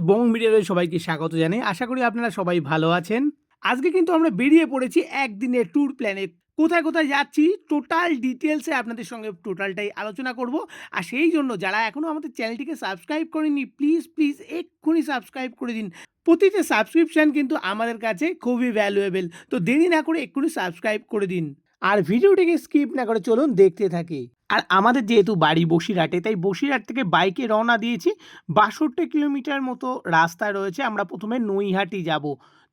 বং মিডিয়াতে সবাইকে স্বাগত জানাই। আশা করি আপনারা সবাই ভালো আছেন। আজকে কিন্তু আমরা বেরিয়ে পড়েছি একদিনের ট্যুর প্ল্যানে। কোথায়, কোথায় যাচ্ছি টোটাল ডিটেইলসে আপনাদের সঙ্গে টোটালটাই আলোচনা করব। আর সেই জন্য যারা এখনও আমাদের চ্যানেলটিকে সাবস্ক্রাইব করেননি প্লিজ এক্ষুনি সাবস্ক্রাইব করে দিন। প্রতিটা সাবস্ক্রিপশন কিন্তু আমাদের কাছে খুবই ভ্যালুয়েবল। তো দেরি না করে এক্ষুনি সাবস্ক্রাইব করে দিন। আর ভিডিওটিকে স্কিপ না করে চলুন দেখতে থাকি। আর আমাদের যেহেতু বাড়ি বসিরহাটে, তাই বসিরহাট থেকে বাইকে রওনা দিয়েছি। ৬২ কিলোমিটার মতো রাস্তা রয়েছে। আমরা প্রথমে নৈহাটি যাব।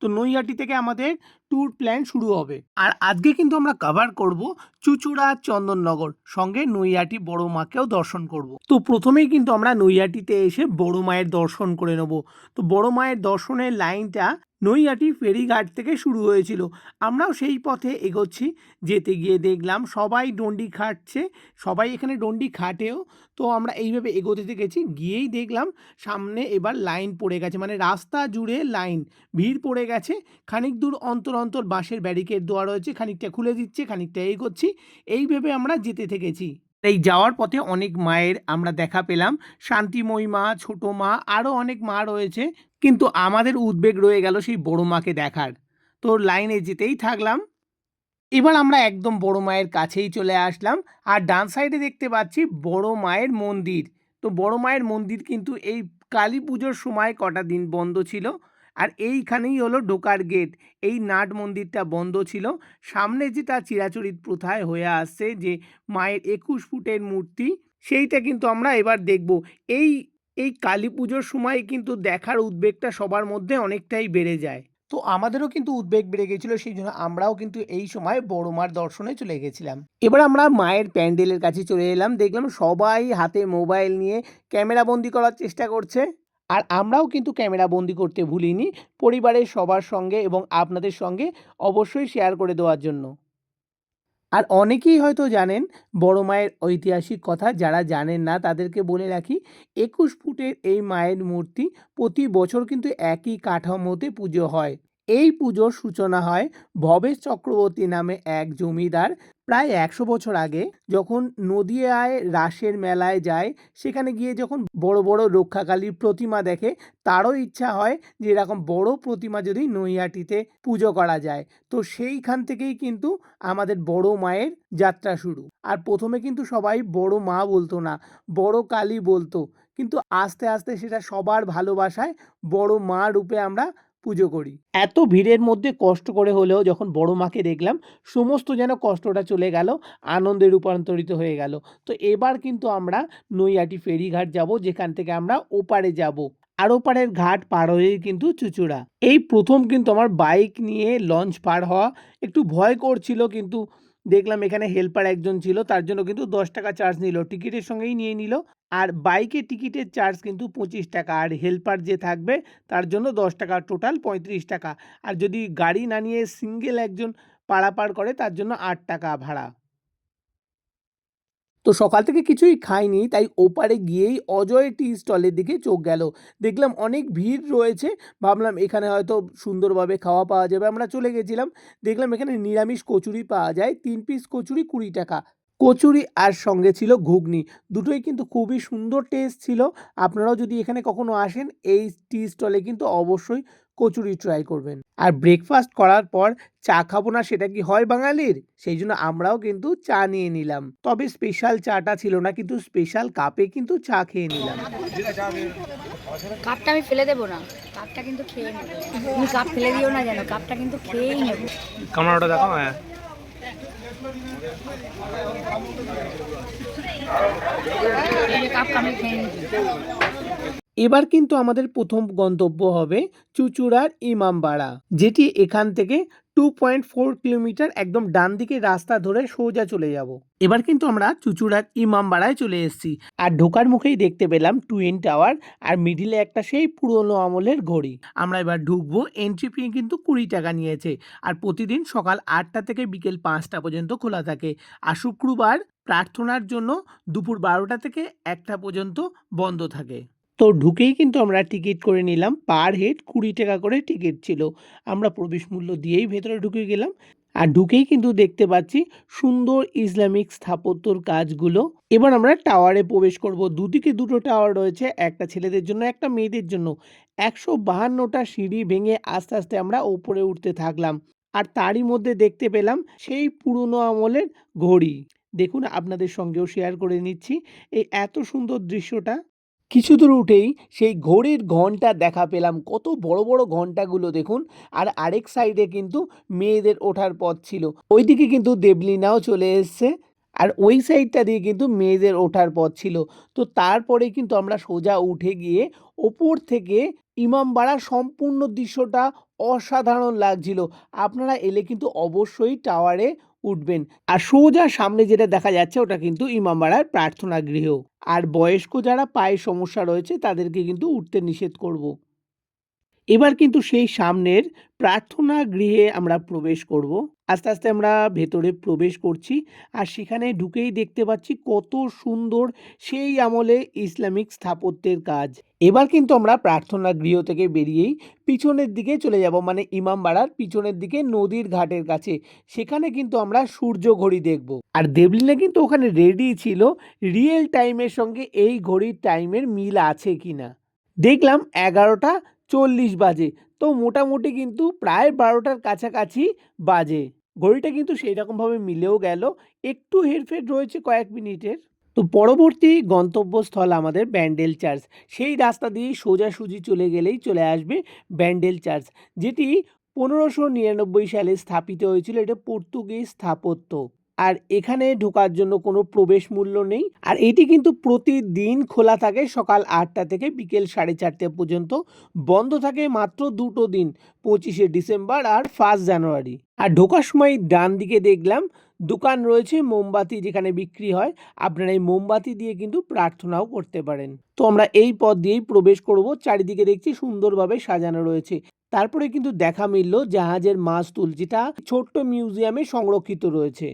তো নৈহাটি থেকে আমাদের ট্যুর প্ল্যান শুরু হবে। আর আজকে কিন্তু আমরা কভার করব চুঁচুড়া, চন্দননগর, সঙ্গে নৈহাটি বড় মাকেও দর্শন করব। তো প্রথমেই কিন্তু আমরা নৈহাটিতে এসে বড় মায়ের দর্শন করে নেব। তো বড় মায়ের দর্শনের লাইনটা নৈহাটি ফেরিঘাট থেকে শুরু হয়েছিল। আমরাও সেই পথে এগোচ্ছি। যেতে গিয়ে দেখলাম সবাই ডন্ডি খাটছে, সবাই এখানে ডন্ডি খাটেও। তো আমরা এইভাবে এগোতে গেছি, গিয়েই দেখলাম সামনে এবার লাইন পড়ে গেছে, মানে রাস্তা জুড়ে লাইন, ভিড় পড়ে গেছে। খানিক দূর অন্তর অন্তর বাঁশের ব্যারিকেড দেওয়া রয়েছে, খানিকটা খুলে দিচ্ছে, খানিকটা এগোচ্ছি, এইভাবে আমরা যেতে থেকেছি। এই যাওয়ার পথে অনেক মায়ের আমরা দেখা পেলাম, শান্তিময়ী মা, ছোট মা, আরও অনেক মা রয়েছে। কিন্তু আমাদের উদ্বেগ রয়ে গেল সেই বড় মাকে দেখার। তো লাইনে যেতেই থাকলাম। এবার আমরা একদম বড় মায়ের কাছেই চলে আসলাম। আর ডান সাইডে দেখতে পাচ্ছি বড় মায়ের মন্দির। তো বড় মায়ের মন্দির কিন্তু এই কালী পুজোর সময় কটা দিন বন্ধ ছিল। আর এইখানেই হলো ঢোকার গেট। এই নাট মন্দিরটা বন্ধ ছিল। সামনে যেটা চিরাচরিত প্রথায় হয়ে আসছে যে মায়ের ২১ ফুটের মূর্তি, সেইটা কিন্তু আমরা এবার দেখব। এই এই কালী পুজোর সময় কিন্তু দেখার উদ্বেগটা সবার মধ্যে অনেকটাই বেড়ে যায়। তো আমাদেরও কিন্তু উদ্বেগ বেড়ে গেছিলো, সেই জন্য আমরাও কিন্তু এই সময় বড় মার দর্শনে চলে গেছিলাম। এবার আমরা মায়ের প্যান্ডেলের কাছে চলে এলাম। দেখলাম সবাই হাতে মোবাইল নিয়ে ক্যামেরা বন্দি করার চেষ্টা করছে। আর আমরাও কিন্তু ক্যামেরা বন্দি করতে ভুলিনি, পরিবারের সবার সঙ্গে এবং আপনাদের সঙ্গে অবশ্যই শেয়ার করে দেওয়ার জন্য। আর অনেকেই হয়তো জানেন বড় মায়ের ঐতিহাসিক কথা, যারা জানেন না তাদেরকে বলে রাখি, ২১ ফুটের এই মায়ের মূর্তি প্রতি বছর কিন্তু একই কাঠামোতে পুজো হয়। এই পুজোর সূচনা হয় ভবেশ চক্রবর্তী নামে এক জমিদার প্রায় ১০০ বছর আগে, যখন নদিয়ায় রাসের মেলায় যায়। সেখানে গিয়ে যখন বড় বড় রক্ষাকালীর প্রতিমা দেখে, তারও ইচ্ছা হয় যে এরকম বড় প্রতিমা যদি নৈহাটিতে পুজো করা যায়। তো সেইখান থেকেই কিন্তু আমাদের বড় মায়ের যাত্রা শুরু। আর প্রথমে কিন্তু সবাই বড় মা বলতো না, বড় কালী বলতো। কিন্তু আস্তে আস্তে সেটা সবার ভালোবাসায় বড় মা রূপে আমরা পুজো করি। এত ভিড়ের মধ্যে কষ্ট করে হলেও যখন বড় মাকে দেখলাম, সমস্ত যেন কষ্টটা চলে গেল, আনন্দে রূপান্তরিত হয়ে গেল। তো এবার কিন্তু আমরা নৈহাটি ফেরিঘাট যাব, যেখান থেকে আমরা ওপারে যাব। আর ওপারের ঘাট পার হয়েই কিন্তু চুঁচুড়া। এই প্রথম কিন্তু আমার বাইক নিয়ে লঞ্চ পার হওয়া। একটু ভয় করছিল, কিন্তু দেখলাম এখানে হেল্পার একজন ছিল, তার জন্য কিন্তু ১০ টাকা চার্জ নিল, টিকিটের সঙ্গেই নিয়ে নিল। আর বাইকের টিকিটের চার্জ কিন্তু ২৫ টাকা, আর হেল্পার যে থাকবে তার জন্য ১০ টাকা, টোটাল ৩৫ টাকা। আর যদি গাড়ি না নিয়ে সিঙ্গেল একজন পারাপার করে তার জন্য ৮ টাকা ভাড়া। তো সকাল থেকে কিছুই খাইনি, তাই ওপারে গিয়েই অজয় টি স্টলের দিকে চোখ গেল। দেখলাম অনেক ভিড় রয়েছে, ভাবলাম এখানে হয়তো সুন্দরভাবে খাওয়া পাওয়া যাবে। আমরা চলে গেছিলাম, দেখলাম এখানে নিরামিষ কচুরি পাওয়া যায়, ৩ পিস কচুরি ২০ টাকা। কচুরি আর সঙ্গে ছিল ঘুগনি, দুটোই কিন্তু খুবই সুন্দর টেস্ট ছিল। আপনারাও যদি এখানে কখনো আসেন, এই টি স্টলে কিন্তু অবশ্যই কচুরি ট্রাই করবেন। আর ব্রেকফাস্ট করার পর চা খাবো না, সেটা কি হয় বাঙালির? সেই জন্য আমরাও কিন্তু চা নিয়ে নিলাম। তবে স্পেশাল চাটা ছিল না, কিন্তু স্পেশাল কাপে কিন্তু চা খেয়ে নিলাম। কাপটা আমি ফেলে দেবো না, কাপটা কিন্তু খেয়ে নেবো। তুমি কাপ ফেলে দিও না যেন, কাপটা কিন্তু খেয়েই নেবো। ক্যামেরাটা দেখো। হ্যাঁ, এই যে কাপটা আমি খেয়ে নিচ্ছি। এবার কিন্তু আমাদের প্রথম গন্তব্য হবে চুঁচুড়ার ইমামবাড়া, যেটি এখান থেকে 2.4 কিলোমিটার একদম ডান দিকে রাস্তা ধরে সোজা চলে যাব। এবার কিন্তু আমরা চুঁচুড়ার ইমামবাড়ায় চলে এসেছি। আর ঢোকার মুখেই দেখতে পেলাম টুইন টাওয়ার, আর মিডিলে একটা সেই পুরনো আমলের ঘড়ি। আমরা এবার ঢুকবো। এন্ট্রি ফি কিন্তু ২০ টাকা নিয়েছে। আর প্রতিদিন সকাল ৮টা থেকে বিকেল ৫টা পর্যন্ত খোলা থাকে। আর শুক্রবার প্রার্থনার জন্য দুপুর ১২টা থেকে ১টা পর্যন্ত বন্ধ থাকে। তো ঢুকেই কিন্তু আমরা টিকিট করে নিলাম। পার হেড ২০ টাকা করে টিকিট ছিল। আমরা প্রবেশ মূল্য দিয়েই ভেতরে ঢুকে গেলাম। আর ঢুকেই কিন্তু দেখতে পাচ্ছি সুন্দর ইসলামিক স্থাপত্যর কাজগুলো। এবার আমরা টাওয়ারে প্রবেশ করব। দুদিকে দুটো টাওয়ার রয়েছে, একটা ছেলেদের জন্য একটা মেয়েদের জন্য। 152টা সিঁড়ি ভেঙে আস্তে আস্তে আমরা ওপরে উঠতে থাকলাম। আর তারই মধ্যে দেখতে পেলাম সেই পুরনো আমলের ঘড়ি। দেখুন, আপনাদের সঙ্গেও শেয়ার করে নিচ্ছি এই এত সুন্দর দৃশ্যটা। কিছু দূর উঠেই সেই ঘড়ির ঘন্টা দেখা পেলাম। কত বড় বড় ঘন্টাগুলো দেখুন। আর আরেক সাইডে কিন্তু মেয়েদের ওঠার পথ ছিল। ওইদিকে কিন্তু দেবলীনাও চলে এসছে। আর ওই সাইডটা দিয়ে কিন্তু মেয়েদের ওঠার পথ ছিল। তো তারপরে কিন্তু আমরা সোজা উঠে গিয়ে ওপর থেকে ইমামবাড়ার সম্পূর্ণ দৃশ্যটা অসাধারণ লাগছিল। আপনারা এলে কিন্তু অবশ্যই টাওয়ারে উঠবেন। আর সোজা সামনে যেটা দেখা যাচ্ছে ওটা কিন্তু ইমামবাড়ার প্রার্থনা গৃহ। আর বয়স্ক যারা পায়ের সমস্যা রয়েছে তাদেরকে কিন্তু উঠতে নিষেধ করব। এবার কিন্তু সেই সামনের প্রার্থনা গৃহে আমরা প্রবেশ করব। আস্তে আস্তে আমরা ভেতরে প্রবেশ করছি। আর সেখানে ঢুকেই দেখতে পাচ্ছি কত সুন্দর সেই আমলে ইসলামিক স্থাপত্যের কাজ। এবার কিন্তু আমরা প্রার্থনা গৃহ থেকে বেরিয়েই পিছনের দিকে চলে যাব, মানে ইমামবাড়ার পিছনের দিকে নদীর ঘাটের কাছে। সেখানে কিন্তু আমরা সূর্য ঘড়ি দেখব। আর দেবলিনা কিন্তু ওখানে রেডি ছিল রিয়েল টাইমের সঙ্গে এই ঘড়ির টাইমের মিল আছে কিনা। দেখলাম 11টা 40 বাজে। তো মোটামুটি কিন্তু প্রায় 12টার কাছাকাছি বাজে। ঘড়িটা কিন্তু সেই রকমভাবে মিলেও গেল। একটু হেরফের রয়েছে কয়েক মিনিটের। তো পরবর্তী গন্তব্যস্থল আমাদের ব্যান্ডেল চার্চ। সেই রাস্তা দিয়েই সোজাসুজি চলে গেলেই চলে আসবে ব্যান্ডেল চার্চ, যেটি 1599 সালে স্থাপিত হয়েছিল। এটা পর্তুগিজ স্থাপত্য। আর এখানে ঢোকার জন্য কোনো প্রবেশ মূল্য নেই। আর এটি কিন্তু প্রতিদিন খোলা থাকে সকাল 8টা থেকে বিকেল 4:30 পর্যন্ত। বন্ধ থাকে মাত্র দুটো দিন, 25শে ডিসেম্বর আর 1 জানুয়ারি। আর ঢোকার সময় ডান দিকে দেখলাম দোকান রয়েছে মোমবাতি যেখানে বিক্রি হয়। আপনারা এই মোমবাতি দিয়ে কিন্তু প্রার্থনাও করতে পারেন। তো আমরা এই পথ দিয়েই প্রবেশ করব। চারিদিকে দেখছি সুন্দরভাবে সাজানো রয়েছে। তারপরে কিন্তু দেখা মিলল জাহাজের মাস্তুল, যেটা ছোট্ট মিউজিয়ামে সংরক্ষিত রয়েছে।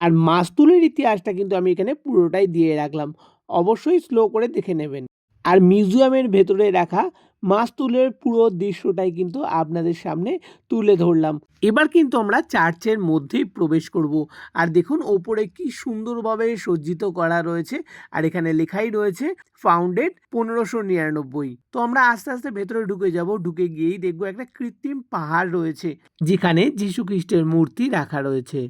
আর মাস্তুলের ইতিহাসটা কিন্তু আমি এখানে পুরোটাই দিয়ে রাখলাম। অবশ্যই স্লো করে দেখে নেবেন। আর মিউজিয়ামের ভেতরে রাখা মাস্তুলের পুরো দৃশ্যটাই কিন্তু আপনাদের সামনে তুলে ধরলাম। এবার কিন্তু আমরা চার্চের মধ্যেই প্রবেশ করব। আর দেখুন ওপরে কি সুন্দরভাবে সজ্জিত করা রয়েছে। আর এখানে লেখাই রয়েছে ফাউন্ডেড 1599। তো আমরা আস্তে আস্তে ভেতরে ঢুকে যাব। ঢুকে গিয়েই দেখবো একটা কৃত্রিম পাহাড় রয়েছে যেখানে যীশু খ্রিস্টের মূর্তি রাখা রয়েছে।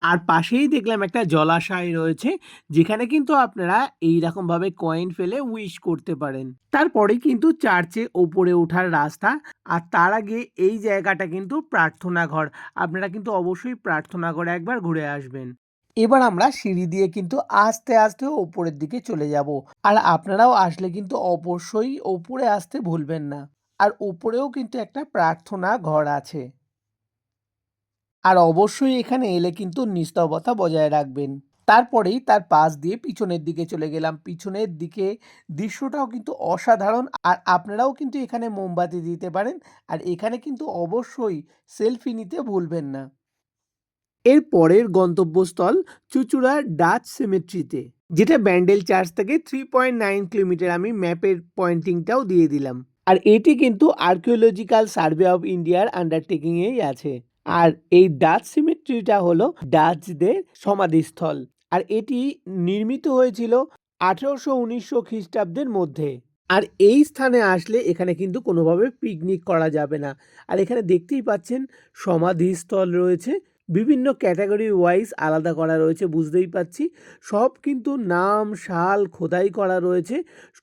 আর পাশেই দেখলাম একটা জলাশয় রয়েছে যেখানে কিন্তু আপনারা এইরকমভাবে কয়েন ফেলে উইশ করতে পারেন। তারপরেই কিন্তু চার্চে ওপরে ওঠার রাস্তা। আর তার আগে এই জায়গাটা কিন্তু প্রার্থনা ঘর। আপনারা কিন্তু অবশ্যই প্রার্থনা ঘরে একবার ঘুরে আসবেন। এবার আমরা সিঁড়ি দিয়ে কিন্তু আস্তে আস্তে ওপরের দিকে চলে যাব। আর আপনারাও আসলে কিন্তু অবশ্যই ওপরে আসতে ভুলবেন না। আর ওপরেও কিন্তু একটা প্রার্থনা ঘর আছে। আর অবশ্যই এখানে এলে কিন্তু নিস্তবতা বজায় রাখবেন। তারপরেই তার পাশ দিয়ে পিছনের দিকে চলে গেলাম। পিছনের দিকে দৃশ্যটাও কিন্তু অসাধারণ। আর আপনারাও কিন্তু এখানে মোমবাতি দিতে পারেন। আর এখানে কিন্তু অবশ্যই সেলফি নিতে ভুলবেন না। এর পরের গন্তব্যস্থল চুঁচুড়া ডাচ সিমেট্রিতে, যেটা ব্যান্ডেল চার্চ থেকে 3.9 কিলোমিটার। আমি ম্যাপের পয়েন্টিংটাও দিয়ে দিলাম। আর এটি কিন্তু আর্কিওলজিক্যাল সার্ভে অফ ইন্ডিয়ার আন্ডারটেকিংয়েই আছে। আর এই ডাচ সিমেট্রিটা হলো ডাচদের সমাধিস্থল। আর এটি নির্মিত হয়েছিল 1800-1900 খ্রিস্টাব্দের মধ্যে। আর এই স্থানে আসলে এখানে কিন্তু কোনোভাবে পিকনিক করা যাবে না। আর এখানে দেখতেই পাচ্ছেন সমাধিস্থল রয়েছে, বিভিন্ন ক্যাটাগরি ওয়াইজ আলাদা করা রয়েছে, বুঝতেই পাচ্ছি। সব কিন্তু নাম সাল খোদাই করা রয়েছে।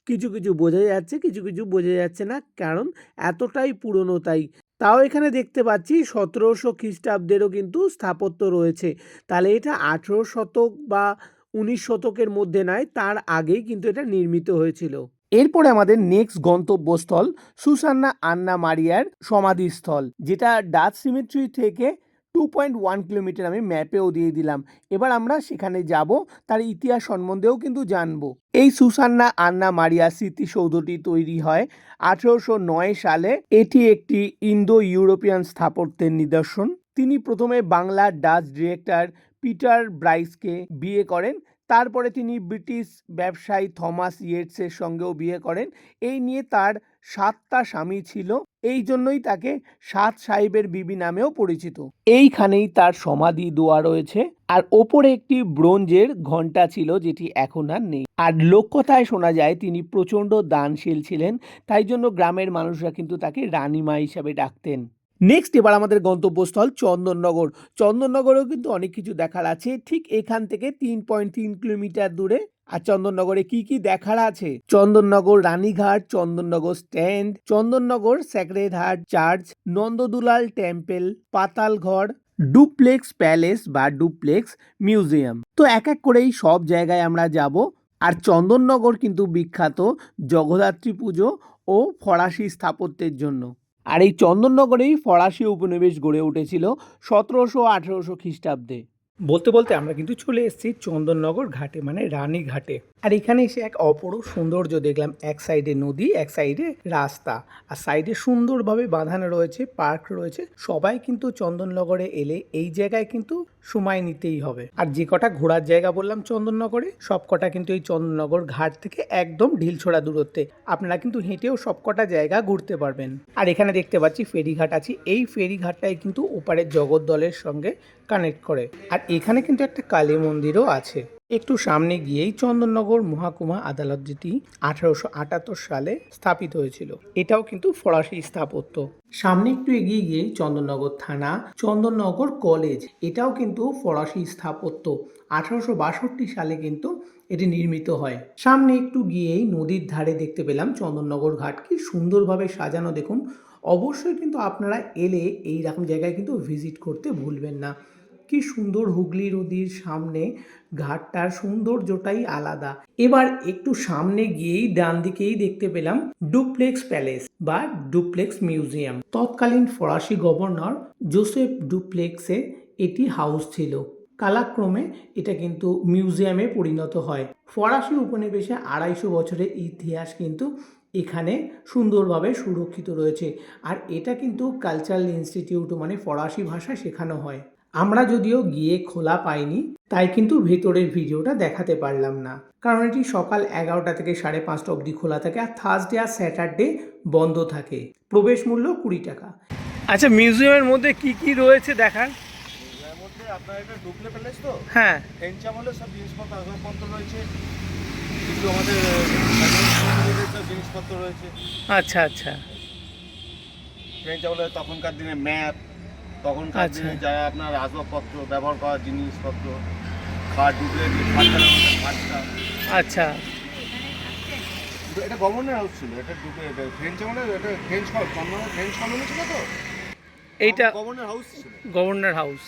কিছু কিছু বোঝা যাচ্ছে, কিছু কিছু বোঝা যাচ্ছে না, কারণ এতটাই পুরনো তাই। তাও এখানে দেখতে পাচ্ছি 1700 খ্রিস্টাব্দেরও কিন্তু স্থাপত্য রয়েছে। তাহলে এটা 18 শতক বা 19 শতকের মধ্যে নয়, তার আগেই কিন্তু এটা নির্মিত হয়েছিল। এরপরে আমাদের নেক্সট গন্তব্যস্থল সুসান্না আন্না মারিয়ার সমাধিস্থল, যেটা ডাচ সিমেট্রি থেকে 2.1 কিলোমিটার। আমি ম্যাপেও দিয়ে দিলাম। এবার আমরা সেখানে যাব, তার ইতিহাস সম্বন্ধেও কিন্তু জানবো। এই সুসান্না আন্না মারিয়া স্মৃতিসৌধটি তৈরি হয় 1809 সালে। এটি একটি ইন্দো ইউরোপিয়ান স্থাপত্যের নিদর্শন। তিনি প্রথমে বাংলার ডাচ ডিরেক্টর পিটার ব্রাইসকে বিয়ে করেন। তারপরে তিনি ব্রিটিশ ব্যবসায়ী থমাস ইয়েটসের সঙ্গেও বিয়ে করেন। এই নিয়ে তার 7টা স্বামী ছিল, এই জন্যই তাকে 7 সাহেবের বিবি নামেও পরিচিত। এইখানেই তার সমাধি দেওয়া রয়েছে, আর ওপরে একটি ব্রোঞ্জের ঘণ্টা ছিল যেটি এখন আর নেই। আর লোককথায় শোনা যায় তিনি প্রচণ্ড দানশীল ছিলেন, তাই জন্য গ্রামের মানুষরা কিন্তু তাকে রানীমা হিসাবে ডাকতেন। নেক্সট এবার আমাদের গন্তব্যস্থল চন্দননগর। চন্দননগরেও কিন্তু অনেক কিছু দেখার আছে, ঠিক এখান থেকে 3.3 কিলোমিটার দূরে। আর চন্দননগরে কি কি দেখার আছে? Chandannagar Ranighat, Chandannagar Stand, Chandannagar Sacred Heart Church, Nandadulal Temple, Patalghar, Dupleix Palace বা ডুপ্লেক্স মিউজিয়াম। তো এক এক করেই সব জায়গায় আমরা যাব। আর চন্দননগর কিন্তু বিখ্যাত জগদ্ধাত্রী পুজো ও ফরাসি স্থাপত্যের জন্য। আর এই চন্দননগরেই ফরাসি উপনিবেশ গড়ে উঠেছিল 1700-1800 খ্রিস্টাব্দে। বলতে বলতে আমরা কিন্তু চলে এসেছি চন্দননগর ঘাটে, মানে রানীঘাটে। আর এখানে এসে এক অপরূপ সৌন্দর্য দেখলাম। এক সাইডে নদী, এক সাইডে রাস্তা, আর সাইডে সুন্দরভাবে বাঁধানো রয়েছে, পার্ক রয়েছে। সবাই কিন্তু চন্দননগরে এলে এই জায়গায় কিন্তু সময় নিতেই হবে। আর যে কটা ঘোরার জায়গা বললাম চন্দননগরে, সব কটা কিন্তু এই চন্দননগর ঘাট থেকে একদম ঢিলছোড়া দূরত্বে। আপনারা কিন্তু হেঁটেও সব কটা জায়গা ঘুরতে পারবেন। আর এখানে দেখতে পাচ্ছি ফেরিঘাট আছে। এই ফেরিঘাটটাই কিন্তু ওপারের জগদ্দলের সঙ্গে কানেক্ট করে। আর এখানে কিন্তু একটা কালী মন্দিরও আছে। একটু সামনে গিয়েই চন্দননগর মহকুমা আদালত, যেটি 1878 সালে স্থাপিত হয়েছিল। এটাও কিন্তু ফরাসি স্থাপত্য। সামনে একটু এগিয়ে গিয়েই চন্দননগর থানা, চন্দননগর কলেজ, এটাও কিন্তু ফরাসি স্থাপত্য। 1862 সালে কিন্তু এটি নির্মিত হয়। সামনে একটু গিয়েই নদীর ধারে দেখতে পেলাম চন্দননগর ঘাট, কি সুন্দরভাবে সাজানো দেখুন। অবশ্যই কিন্তু আপনারা এলে এই রকম জায়গায় কিন্তু ভিজিট করতে ভুলবেন না। কি সুন্দর হুগলি নদীর সামনে ঘাটটার সৌন্দর্যটাই আলাদা। এবার একটু সামনে গিয়েই ডান দিকেই দেখতে পেলাম ডুপ্লেক্স প্যালেস বা ডুপ্লেক্স মিউজিয়াম। তৎকালীন ফরাসি গভর্নর জোসেফ ডুপ্লেক্সে এটি হাউস ছিল। কালাক্রমে এটা কিন্তু মিউজিয়ামে পরিণত হয়। ফরাসি উপনিবেশে 250 বছরের ইতিহাস কিন্তু এখানে সুন্দরভাবে সুরক্ষিত রয়েছে। আর এটা কিন্তু কালচারাল ইনস্টিটিউট, মানে ফরাসি ভাষা শেখানো হয়। আমরা যদিও গিয়ে খোলা পাইনি, তাই কিন্তু ভেতরের ভিডিওটা দেখাতে পারলাম না, কারণ এটি সকাল 11টা থেকে 5:30 অবধি খোলা থাকে, আর থার্সডে আর স্যাটারডে বন্ধ থাকে। প্রবেশ মূল্য 20 টাকা। আচ্ছা, মিউজিয়ামের মধ্যে কি কি রয়েছে দেখার? এর মধ্যে আপনার এটা ডুপ্লে প্যালেস তো, হ্যাঁ, ফ্রেঞ্চ আমলের সব জিনিসপত্র আসবাবপত্র রয়েছে, কিছু আমাদের স্বাধীনতার সব জিনিসপত্র রয়েছে। আচ্ছা আচ্ছা ফ্রেঞ্চ আমলের তখনকার দিনে ম্যাপ, তখনকার আচ্ছা। দিনে যারা আপনার আসবাবপত্র ব্যবহার করার জিনিসপত্র, খাট, ডুপ্লে খাটটা, আচ্ছা এটা গভর্নর হাউস ছিল। এটা ডুপ্লে ফ্রেঞ্চ আমলের, এটা ফ্রেঞ্চ ফ্রেঞ্চ কলোনি ছিল তো, এইটা গভর্নর হাউস ছিল। Governor house.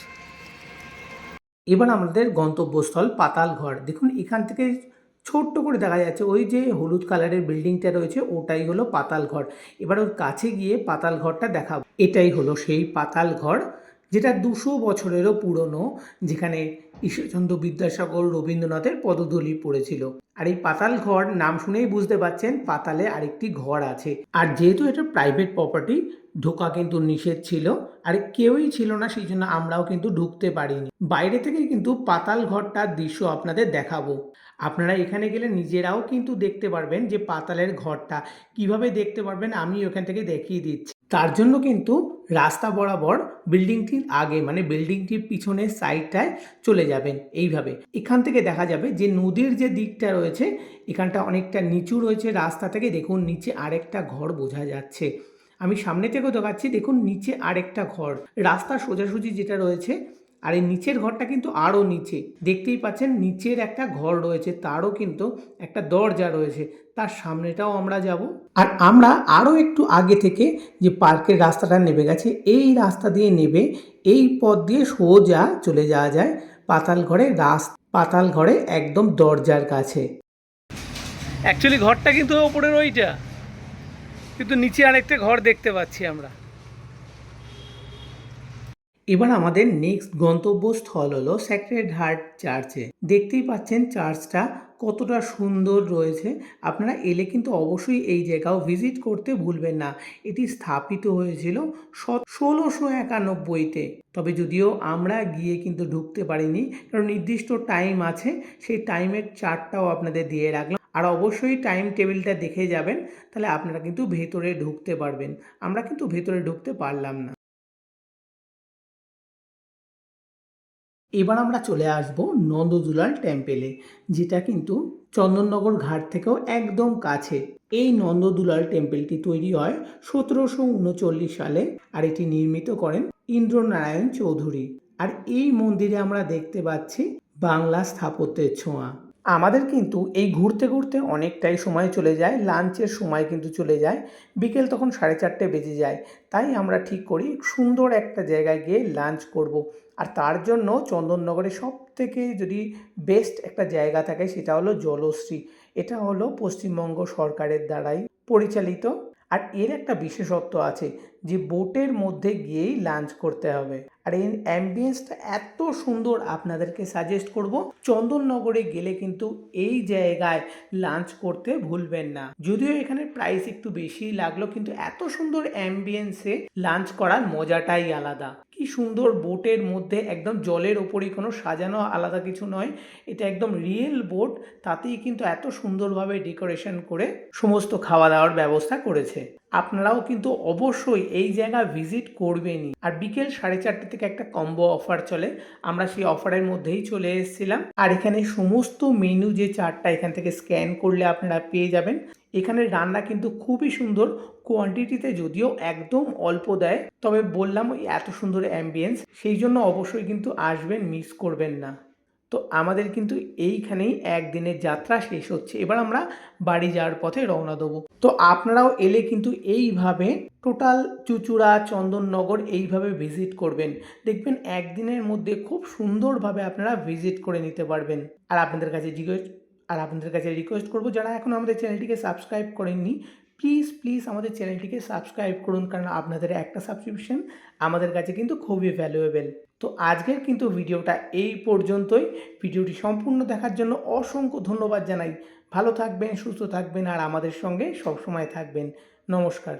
এবার আমাদের গন্তব্যস্থল পাতালঘর। দেখুন এখান থেকে ছোট্ট করে দেখা যাচ্ছে ওই যে হলুদ কালারের বিল্ডিংটা রয়েছে, ওটাই হলো পাতালঘর। এবার ওর কাছে গিয়ে পাতালঘরটা দেখাবো। এটাই হলো সেই পাতালঘর, যেটা 200 বছরেরও পুরনো, যেখানে ঈশ্বরচন্দ্র বিদ্যাসাগর, রবীন্দ্রনাথের পদধূলি পড়েছিল। আর এই পাতালঘর নাম শুনেই বুঝতে পারছেন পাতালে আরেকটি ঘর আছে। আর যেহেতু এটা প্রাইভেট প্রপার্টি, ঢোকা কিন্তু নিষেধ ছিল, আর কেউই ছিল না, সেই জন্য আমরাও কিন্তু ঢুকতে পারিনি। বাইরে থেকে কিন্তু পাতাল ঘরটার দৃশ্য আপনাদের দেখাবো। আপনারা এখানে গেলে নিজেরাও কিন্তু দেখতে পারবেন যে পাতালের ঘরটা কিভাবে দেখতে পারবেন, আমি ওখান থেকে দেখিয়ে দিচ্ছি। তার জন্য কিন্তু রাস্তা বরাবর বিল্ডিংটির আগে, মানে বিল্ডিংটির পিছনের সাইডটায় চলে যাবেন। এইভাবে এখান থেকে দেখা যাবে যে নদীর যে দিকটা রয়েছে, এখানটা অনেকটা নিচু রয়েছে রাস্তা থেকে। দেখুন নিচে আরেকটা ঘর বোঝা যাচ্ছে। আমি সামনে থেকেও দেখাচ্ছি, দেখুন নিচে আরেকটা ঘর, রাস্তা সোজাসুজি যেটা রয়েছে। আর এই নিচের ঘরটা কিন্তু আরও নিচে, দেখতেই পাচ্ছেন নিচের একটা ঘর রয়েছে, তারও কিন্তু একটা দরজা রয়েছে। তার সামনেটাও আমরা যাব। আর আমরা আরও একটু আগে থেকে যে পার্কের রাস্তাটা নেমে গেছে, এই রাস্তা দিয়ে নেবে এই পথ দিয়ে সোজা চলে যাওয়া যায় পাতালঘরে। পাতালঘরে একদম দরজার কাছে। অ্যাকচুয়ালি ঘরটা কিন্তু ওপরের ওইটা, কিন্তু নিচে আরেকটা ঘর দেখতে পাচ্ছি আমরা। এবার আমাদের নেক্সট গন্তব্যস্থল হলো স্যাক্রেড হার্ট চার্চে। দেখতেই পাচ্ছেন চার্চটা কতটা সুন্দর রয়েছে। আপনারা এলে কিন্তু অবশ্যই এই জায়গাও ভিজিট করতে ভুলবেন না। এটি স্থাপিত হয়েছিল 1691-তে। তবে যদিও আমরা গিয়ে কিন্তু ঢুকতে পারিনি, কারণ নির্দিষ্ট টাইম আছে, সেই টাইমের চার্টটাও আপনাদের দিয়ে রাখলাম। আর অবশ্যই টাইম টেবিলটা দেখে যাবেন, তাহলে আপনারা কিন্তু ভেতরে ঢুকতে পারবেন। আমরা কিন্তু ভেতরে ঢুকতে পারলাম না। এবার আমরা চলে আসব নন্দদুলাল টেম্পেলে, যেটা কিন্তু চন্দননগর ঘাট থেকেও একদম কাছে। এই নন্দদুলাল টেম্পেলটি তৈরি হয় 1739 সালে, আর এটি নির্মিত করেন ইন্দ্রনারায়ণ চৌধুরী। আর এই মন্দিরে আমরা দেখতে পাচ্ছি বাংলা স্থাপত্যের ছোঁয়া। আমাদের কিন্তু এই ঘুরতে ঘুরতে অনেকটাই সময় চলে যায়, লাঞ্চের সময় কিন্তু চলে যায়, বিকেল তখন 4:30 বেজে যায়। তাই আমরা ঠিক করি সুন্দর একটা জায়গায় গিয়ে লাঞ্চ করব। আর তার জন্য চন্দননগরে সবথেকে যদি বেস্ট একটা জায়গা থাকে সেটা হলো জলশ্রী। এটা হলো পশ্চিমবঙ্গ সরকারের দ্বারাই পরিচালিত। আর এর একটা বিশেষত্ব আছে যে বোটের মধ্যে গিয়েই লাঞ্চ করতে হবে। আর এই অ্যাম্বিয়েন্সটা এত সুন্দর, আপনাদেরকে সাজেস্ট করব চন্দননগরে গেলে কিন্তু এই জায়গায় লাঞ্চ করতে ভুলবেন না। যদিও এখানে প্রাইস একটু বেশি লাগলো, কিন্তু এত সুন্দর অ্যাম্বিয়েন্সে লাঞ্চ করার মজাটাই আলাদা। কি সুন্দর, বোটের মধ্যে একদম জলের ওপরই, কোনো সাজানো আলাদা কিছু নয়, এটা একদম রিয়েল বোট। তাতেই কিন্তু এত সুন্দরভাবে ডেকোরেশন করে সমস্ত খাওয়া দাওয়ার ব্যবস্থা করেছে। আপনারাও কিন্তু অবশ্যই এই জায়গা ভিজিট করবেনই। আর বিকেল 4:30 থেকে একটা কম্বো অফার চলে, আমরা সেই অফারের মধ্যেই চলে এসেছিলাম। আর এখানে সমস্ত মেনু যে চার্টটা এখান থেকে স্ক্যান করলে আপনারা পেয়ে যাবেন। এখানে রান্না কিন্তু খুবই সুন্দর, কোয়ান্টিটিতে যদিও একদম অল্প দেয়, তবে বললাম ওই এত সুন্দর অ্যাম্বিয়েন্স, সেই জন্য অবশ্যই কিন্তু আসবেন, মিস করবেন না। তো আমাদের কিন্তু এইখানেই একদিনের যাত্রা শেষ হচ্ছে। এবার আমরা বাড়ি যাওয়ার পথে রওনা দেবো। তো আপনারাও এলে কিন্তু এইভাবে টোটাল চুঁচুড়া, চন্দননগর এইভাবে ভিজিট করবেন, দেখবেন একদিনের মধ্যে খুব সুন্দরভাবে আপনারা ভিজিট করে নিতে পারবেন। আর আপনাদের কাছে রিকোয়েস্ট করবো, যারা এখনও আমাদের চ্যানেলটিকে সাবস্ক্রাইব করেননি, প্লিজ আমাদের চ্যানেলটিকে সাবস্ক্রাইব করুন, কারণ আপনাদের একটা সাবস্ক্রিপশন আমাদের কাছে কিন্তু খুবই ভ্যালুয়েবল। তো আজকের কিন্তু ভিডিওটা এই পর্যন্তই। ভিডিওটি সম্পূর্ণ দেখার জন্য অসংখ্য ধন্যবাদ জানাই। ভালো থাকবেন, সুস্থ থাকবেন, আর আমাদের সঙ্গে সবসময় থাকবেন। নমস্কার।